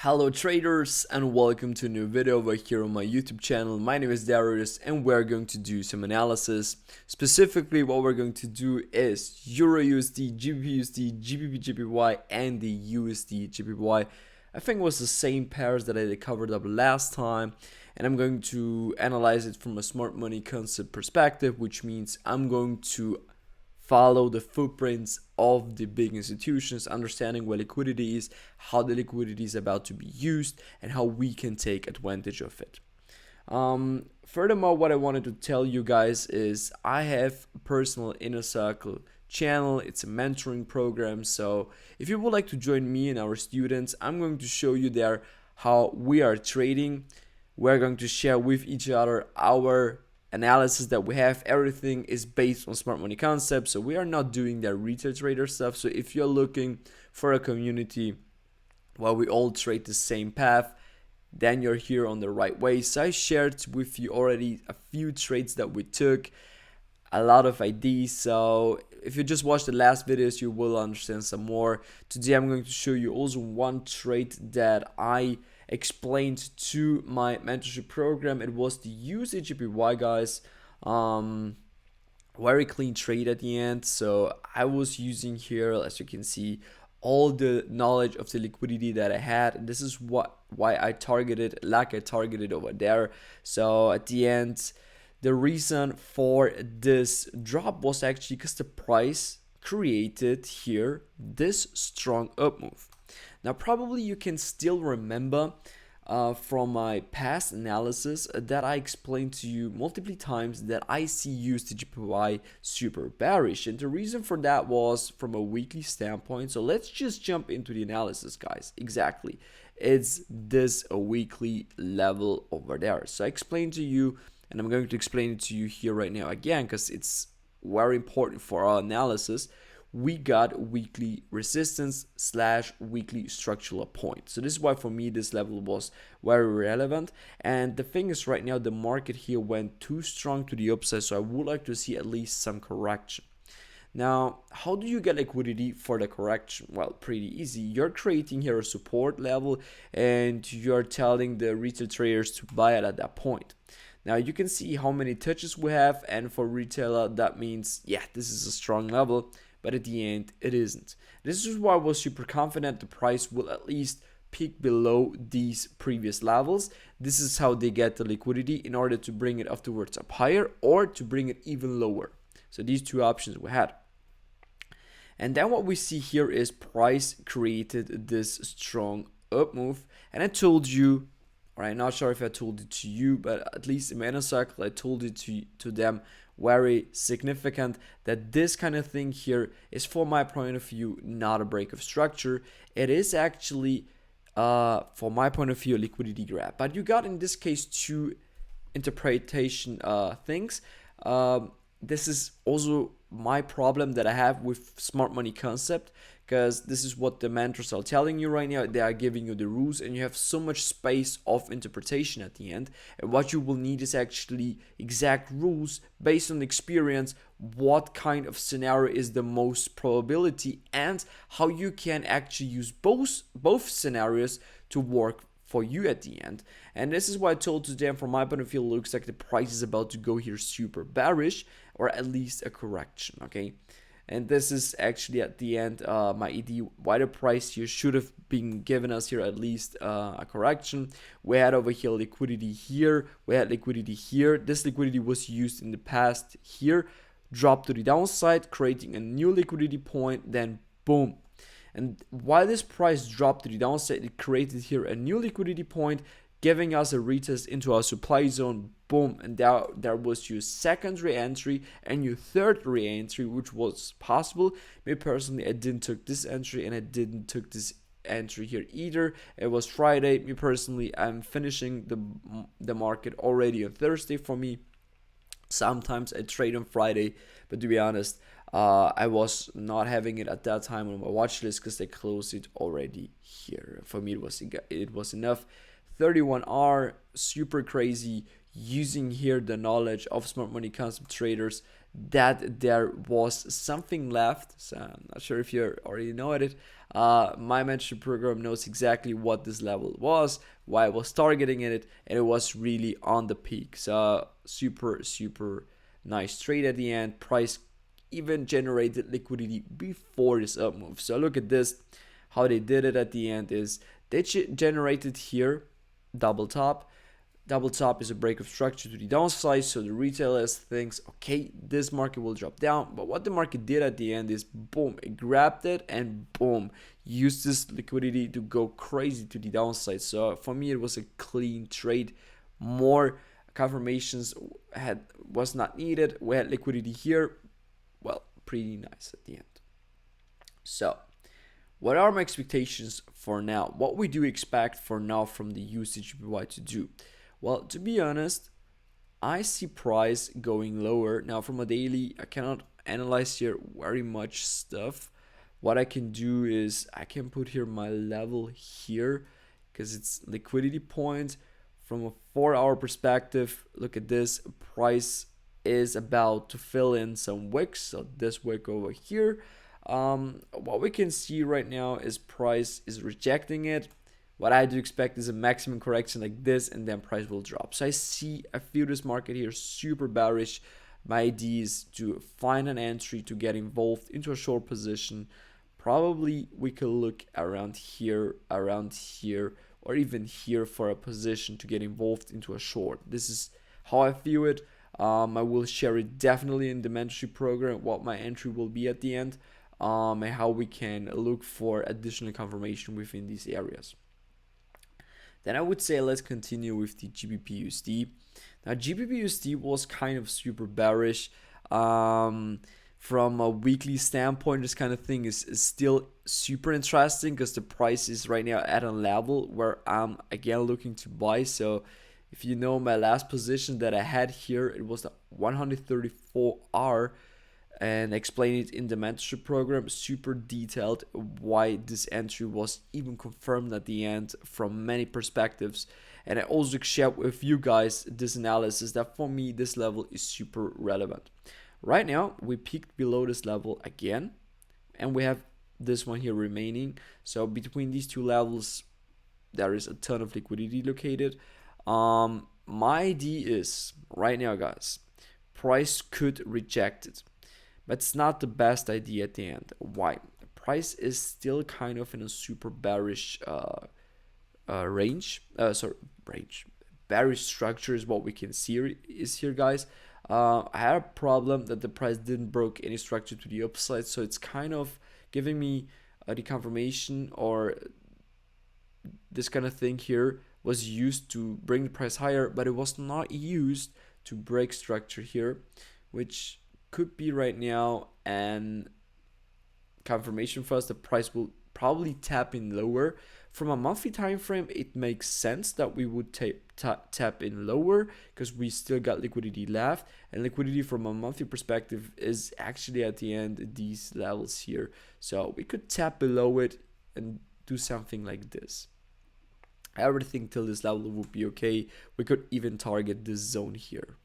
Hello traders and welcome to a new video over here on my YouTube channel. My name is Darius and we're going to do some analysis. Specifically what we're going to do is EURUSD, GBPUSD, GBPJPY and the USDJPY. I think it was the same pairs that I covered up last time, and I'm going to analyze it from a smart money concept perspective, which means I'm going to follow the footprints of the big institutions, understanding what liquidity is, how the liquidity is about to be used, and how we can take advantage of it. Furthermore, what I wanted to tell you guys is I have a personal inner circle channel. It's a mentoring program, so if you would like to join me and our students, I'm going to show you there how we are trading. We're going to share with each other our analysis that we have. Everything is based on smart money concepts, so we are not doing that retail trader stuff. So if you're looking for a community where we all trade the same path, then you're here on the right way. So I shared with you already a few trades that we took, a lot of ideas. So if you just watch the last videos, you will understand some more. Today I'm going to show you also one trade that I explained to my mentorship program. It was the USDJPY, guys. Very clean trade at the end. So I was using here, as you can see, all the knowledge of the liquidity that I had, and this is why I targeted like I targeted over there. So at the end, the reason for this drop was actually because the price created here this strong up move. Now probably you can still remember from my past analysis that I explained to you multiple times that I see USDJPY super bearish, and the reason for that was from a weekly standpoint. So let's just jump into the analysis, guys. Exactly, it's this a weekly level over there. So I explained to you, and I'm going to explain it to you here right now again because it's very important for our analysis. We got weekly resistance / weekly structural point. So this is why for me this level was very relevant. And the thing is, right now the market here went too strong to the upside, so I would like to see at least some correction. Now, how do you get liquidity for the correction? Well, pretty easy. You're creating here a support level and you're telling the retail traders to buy it at that point. Now you can see how many touches we have, and for retailer that means, yeah, this is a strong level. But at the end, it isn't. This is why I was super confident the price will at least peak below these previous levels. This is how they get the liquidity in order to bring it afterwards up higher or to bring it even lower. So these two options we had. And then what we see here is price created this strong up move. And I told you, or I'm not sure if I told it to you, but at least in my inner circle, I told it to them very significant that this kind of thing here is, from my point of view, not a break of structure. It is actually, from my point of view, a liquidity grab. But you got in this case two interpretation things. This is also my problem that I have with smart money concept, because this is what the mentors are telling you right now. They are giving you the rules and you have so much space of interpretation at the end, and what you will need is actually exact rules based on experience, what kind of scenario is the most probability and how you can actually use both scenarios to work for you at the end. And this is why I told to them, from my point of view, it looks like the price is about to go here super bearish, or at least a correction. Okay, and this is actually at the end my idea why the price here should have been given us here at least a correction. We had over here liquidity here, we had liquidity here. This liquidity was used in the past here, dropped to the downside, creating a new liquidity point, then boom. And while this price dropped to the downside, it created here a new liquidity point, giving us a retest into our supply zone. Boom, and there was your second re-entry and your third re-entry, which was possible. Me personally, I didn't took this entry and I didn't took this entry here either. It was Friday. Me personally, I'm finishing the market already on Thursday for me. Sometimes I trade on Friday, but to be honest, I was not having it at that time on my watch list because they closed it already here. For me, it was enough. 31R, super crazy. using here the knowledge of smart money concept traders that there was something left. So I'm not sure if you already know it. My mentorship program knows exactly what this level was, why I was targeting it, and it was really on the peak. So super nice trade at the end. Price even generated liquidity before this up move. So look at this. How they did it at the end is they generated here double top. Double top is a break of structure to the downside, so the retailers thinks, okay, this market will drop down. But what the market did at the end is, boom, it grabbed it and boom, used this liquidity to go crazy to the downside. So for me, it was a clean trade. More confirmations was not needed. We had liquidity here. Well, pretty nice at the end. So what are my expectations for now? What we do expect for now from the USDJPY to do? Well, to be honest, I see price going lower. Now from a daily, I cannot analyze here very much stuff. What I can do is I can put here my level here because it's liquidity point. From a 4-hour perspective, look at this. Price is about to fill in some wicks. So this wick over here. What we can see right now is price is rejecting it. What I do expect is a maximum correction like this, and then price will drop. So I feel this market here super bearish. My idea is to find an entry to get involved into a short position. Probably we could look around here, or even here for a position to get involved into a short. This is how I feel it. I will share it definitely in the mentorship program, what my entry will be at the end, and how we can look for additional confirmation within these areas. Then I would say let's continue with the GBPUSD. Now GBPUSD was kind of super bearish. From a weekly standpoint, this kind of thing is still super interesting because the price is right now at a level where I'm again looking to buy. So if you know my last position that I had here, it was the 134R. And explain it in the mentorship program, super detailed why this entry was even confirmed at the end from many perspectives. And I also shared with you guys this analysis that for me this level is super relevant. Right now we peaked below this level again, and we have this one here remaining. So between these two levels there is a ton of liquidity located. My idea is right now, guys, price could reject it. But it's not the best idea at the end. Why? The price is still kind of in a super bearish range. Bearish structure is what we can see is here, guys. I had a problem that the price didn't broke any structure to the upside, so it's kind of giving me the confirmation, or this kind of thing here was used to bring the price higher, but it was not used to break structure here, which could be right now and confirmation for us. The price will probably tap in lower. From a monthly time frame, it makes sense that we would tap in lower because we still got liquidity left, and liquidity from a monthly perspective is actually at the end these levels here. So we could tap below it and do something like this. Everything till this level would be okay. We could even target this zone here.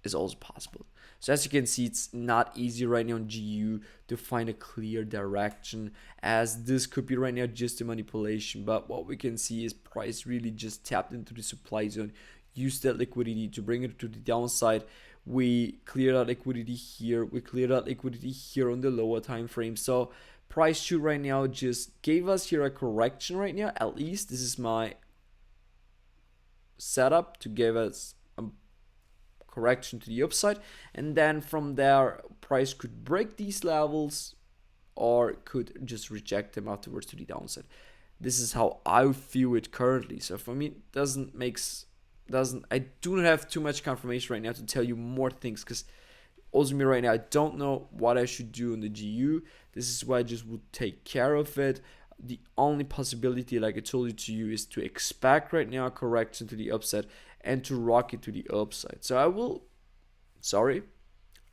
Is also possible. So as you can see, it's not easy right now on GU to find a clear direction, as this could be right now just a manipulation. But what we can see is price really just tapped into the supply zone, used that liquidity to bring it to the downside. We cleared out liquidity here, we cleared out liquidity here on the lower time frame. So price should right now just gave us here a correction right now. At least this is my setup to give us correction to the upside, and then from there price could break these levels or could just reject them afterwards to the downside. This is how I feel it currently. So for me it I do not have too much confirmation right now to tell you more things, because also me right now I don't know what I should do in the GU. This is why I just would take care of it. The only possibility, like I told you is to expect right now a correction to the upside and to rock it to the upside. So I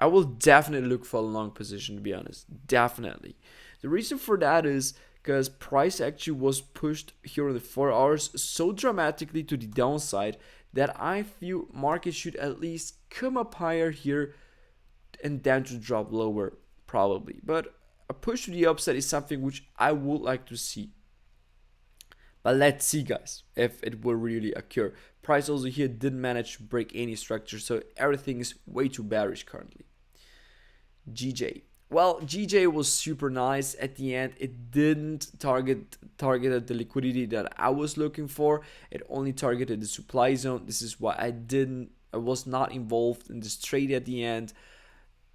will definitely look for a long position, to be honest. Definitely. The reason for that is because price actually was pushed here in the 4 hours so dramatically to the downside that I feel market should at least come up higher here and then to drop lower probably. But a push to the upside is something which I would like to see. But let's see, guys, if it will really occur. Price also here didn't manage to break any structure, so everything is way too bearish currently. GJ. Well, GJ was super nice at the end. It didn't targeted the liquidity that I was looking for. It only targeted the supply zone. This is why I was not involved in this trade at the end.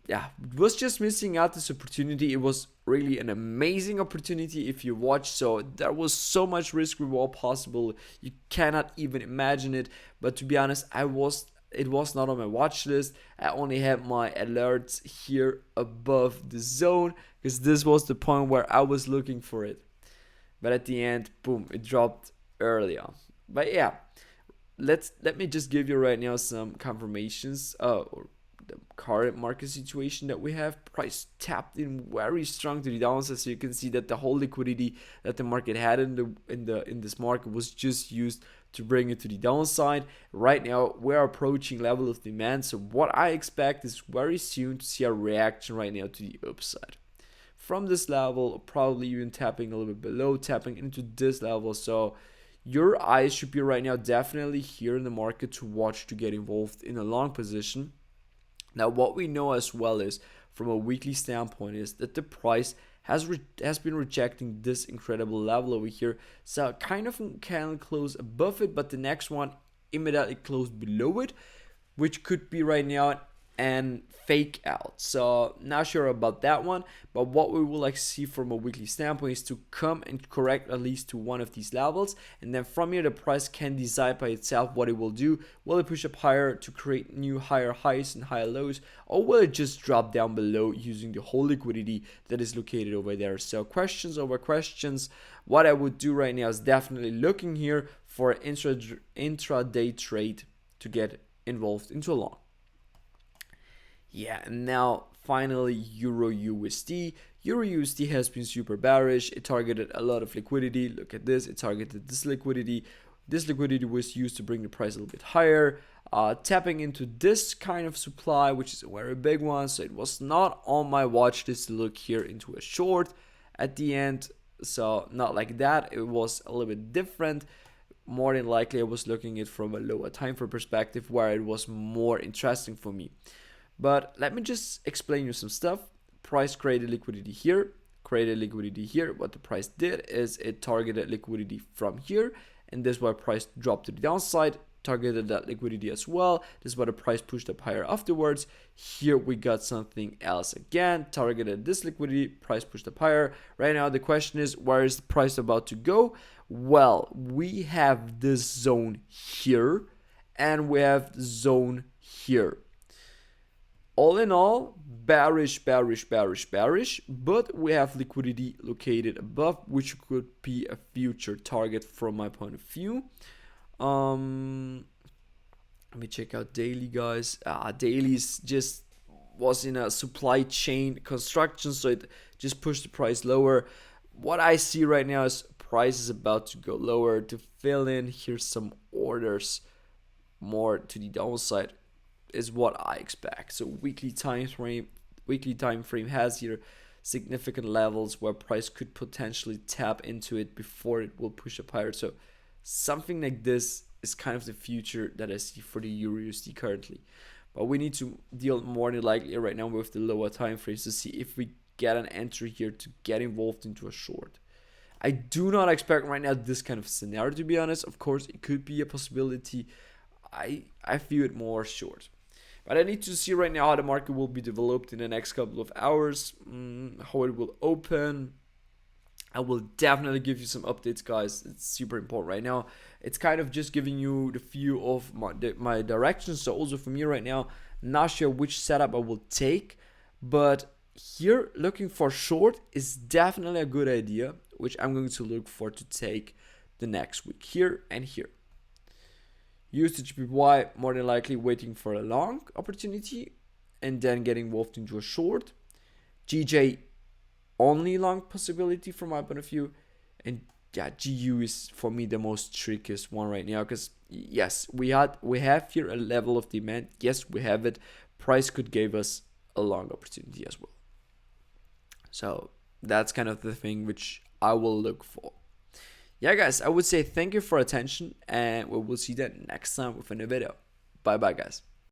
Yeah, was just missing out this opportunity. It was really an amazing opportunity if you watch. So there was so much risk reward possible. You cannot even imagine it. But to be honest, it was not on my watch list. I only had my alerts here above the zone because this was the point where I was looking for it. But at the end, boom, it dropped early on. But yeah, let me just give you right now some confirmations. The current market situation that we have. Price tapped in very strong to the downside, so you can see that the whole liquidity that the market had in this market was just used to bring it to the downside. Right now we're approaching level of demand, so what I expect is very soon to see a reaction right now to the upside from this level, probably even tapping a little bit below, tapping into this level. So your eyes should be right now definitely here in the market to watch, to get involved in a long position. Now, what we know as well is, from a weekly standpoint, is that the price has been rejecting this incredible level over here. So kind of can close above it, but the next one immediately closed below it, which could be right now and fake out. So not sure about that one, but what we will like see from a weekly standpoint is to come and correct at least to one of these levels, and then from here the price can decide by itself what it will do. Will it push up higher to create new higher highs and higher lows, or will it just drop down below using the whole liquidity that is located over there? So questions over questions. What I would do right now is definitely looking here for an intraday trade to get involved into a long. Yeah, and now finally EURUSD. EURUSD has been super bearish. It targeted a lot of liquidity. Look at this. It targeted this liquidity. This liquidity was used to bring the price a little bit higher, tapping into this kind of supply, which is a very big one. So it was not on my watch list to look here into a short at the end. So not like that. It was a little bit different. More than likely, I was looking at it from a lower time frame perspective, where it was more interesting for me. But let me just explain you some stuff. Price created liquidity here, created liquidity here. What the price did is it targeted liquidity from here, and this is why price dropped to the downside, targeted that liquidity as well. This is why the price pushed up higher afterwards. Here we got something else again, targeted this liquidity, price pushed up higher. Right now the question is, where is the price about to go? Well, we have this zone here, and we have the zone here. All in all, bearish, but we have liquidity located above, which could be a future target from my point of view. Let me check out daily, guys. Daily's just was in a supply chain construction, so it just pushed the price lower. What I see right now is price is about to go lower to fill in. Here's some orders more to the downside is what I expect. So weekly time frame has here significant levels where price could potentially tap into it before it will push up higher. So something like this is kind of the future that I see for the EURUSD currently. But we need to deal more than likely right now with the lower time frames to see if we get an entry here to get involved into a short. I do not expect right now this kind of scenario, to be honest. Of course, it could be a possibility. I feel it more short. But I need to see right now how the market will be developed in the next couple of hours, how it will open. I will definitely give you some updates, guys. It's super important right now. It's kind of just giving you the view of my direction. So also for me right now, not sure which setup I will take, but here looking for short is definitely a good idea, which I'm going to look for to take the next week here and here. USDJPY more than likely waiting for a long opportunity and then getting involved into a short. GJ only long possibility from my point of view. And yeah, GU is for me the most trickiest one right now, because yes, we have here a level of demand. Yes, we have it. Price could give us a long opportunity as well. So that's kind of the thing which I will look for. Yeah, guys, I would say thank you for attention, and we will see that next time with a new video. Bye bye, guys.